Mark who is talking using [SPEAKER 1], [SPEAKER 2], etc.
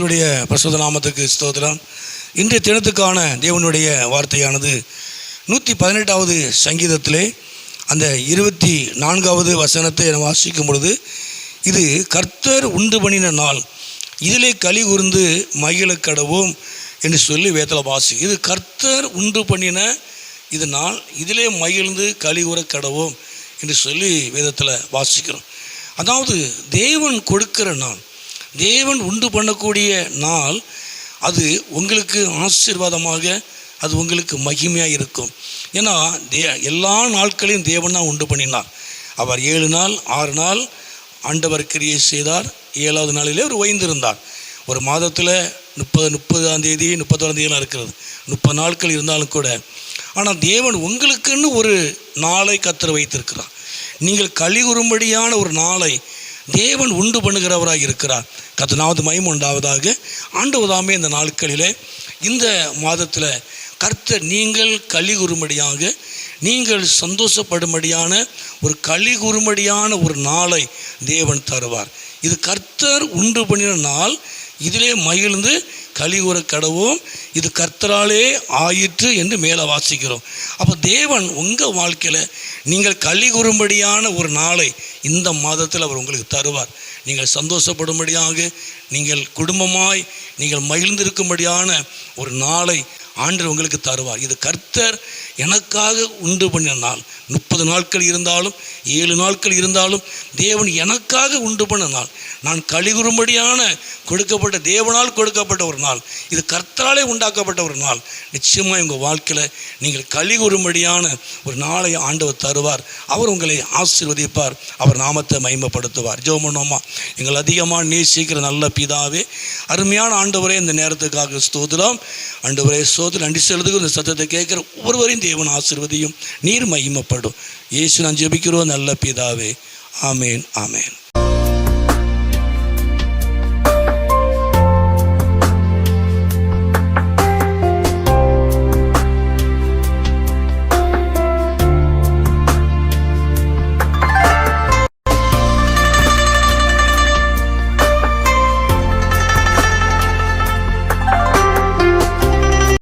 [SPEAKER 1] கர்த்தருடைய பரிசுத்த நாமத்துக்கு ஸ்தோத்திரம். இன்றைய தினத்துக்கான தேவனுடைய வார்த்தையானது 118வது சங்கீதத்திலே அந்த 24வது வசனத்தை என வாசிக்கும் பொழுது, இது கர்த்தர் உண்டு பண்ணின நாள், இதிலே களி கூர்ந்து மகிழ கடவோம் என்று சொல்லி வேதத்தில் வாசி. இது கர்த்தர் உண்டு பண்ணின இது நாள், இதிலே மகிழ்ந்து களி கூற கடவோம் என்று சொல்லி வேதத்தில் வாசிக்கிறோம். அதாவது தேவன் கொடுக்கிற நாள், தேவன் உண்டு பண்ணக்கூடிய நாள், அது உங்களுக்கு ஆசீர்வாதமாக, அது உங்களுக்கு மகிமையாக இருக்கும். ஏன்னா எல்லா நாட்களையும் தேவன் தான் உண்டு பண்ணினார். அவர் 7 நாள் 6 நாள் ஆண்டவர் கிரியை செய்தார். 7வது நாளிலே அவர் ஓய்ந்திருந்தார். ஒரு மாதத்தில் 30ஆம் தேதி 31ஆம் தேதியெலாம் இருக்கிறது, 30 நாட்கள் இருந்தாலும் கூட. ஆனால் தேவன் உங்களுக்குன்னு ஒரு நாளை கர்த்தர் வைத்திருக்கிறார். நீங்கள் களி கூறும்படியான ஒரு நாளை தேவன் உண்டு பண்ணுகிறவராக இருக்கிறார். கர்த்தருக்கு மகிமை உண்டாவதாக. ஆண்டவராமே இந்த நாட்களில், இந்த மாதத்தில் கர்த்தர் நீங்கள் களி கூறும்படியாக, நீங்கள் சந்தோஷப்படும்படியான ஒரு களி கூறும்படியான ஒரு நாளை தேவன் தருவார். இது கர்த்தர் உண்டு பண்ணின நாள், இதிலே மகிழ்ந்து களி கூற கடவோம், இது கர்த்தராலே ஆயிற்று என்று மேலே வாசிக்கிறோம். அப்போ தேவன் உங்கள் வாழ்க்கையில் நீங்கள் களி கூறும்படியான ஒரு நாளை இந்த மாதத்தில் அவர் உங்களுக்கு தருவார். நீங்கள் சந்தோஷப்படும்படியாக, நீங்கள் குடும்பமாய் நீங்கள் மகிழ்ந்திருக்கும்படியான ஒரு நாளை ஆண்டவர் உங்களுக்கு தருவார். இது கர்த்தர் எனக்காக உண்டு பண்ணின நாள். 30 நாட்கள் இருந்தாலும் 7 நாட்கள் இருந்தாலும் தேவன் எனக்காக உண்டு பண்ண நாள். நான் களி கூறும்படியான கொடுக்கப்பட்ட, தேவனால் கொடுக்கப்பட்ட ஒரு நாள். இது கர்த்தராலே உண்டாக்கப்பட்ட ஒரு நாள். நிச்சயமாக உங்கள் வாழ்க்கையில் நீங்கள் களி கூறும்படியான ஒரு நாளை ஆண்டவர் தருவார். அவர் உங்களை ஆசீர்வதிப்பார். அவர் நாமத்தை மகிமைப்படுத்துவார். ஜெபம் பண்ணுவோமா? எங்கள் அதிகமாக நேசிக்கிற நல்ல பிதாவே, அருமையான ஆண்டவரே, இந்த நேரத்துக்காக ஸ்தோத்திரம். ஆண்டவரே ஸ்தோத்திரம், நன்றி செலுத்துகிற இந்த சத்தத்தை கேட்குற ஒவ்வொருவரையும் தேவன் ஆசீர்வதியும், நீர் மகிமைப்படும். இயேசு நான் ஜெபிக்கிறோம் நல்ல பிதாவே. ஆமேன், ஆமேன்.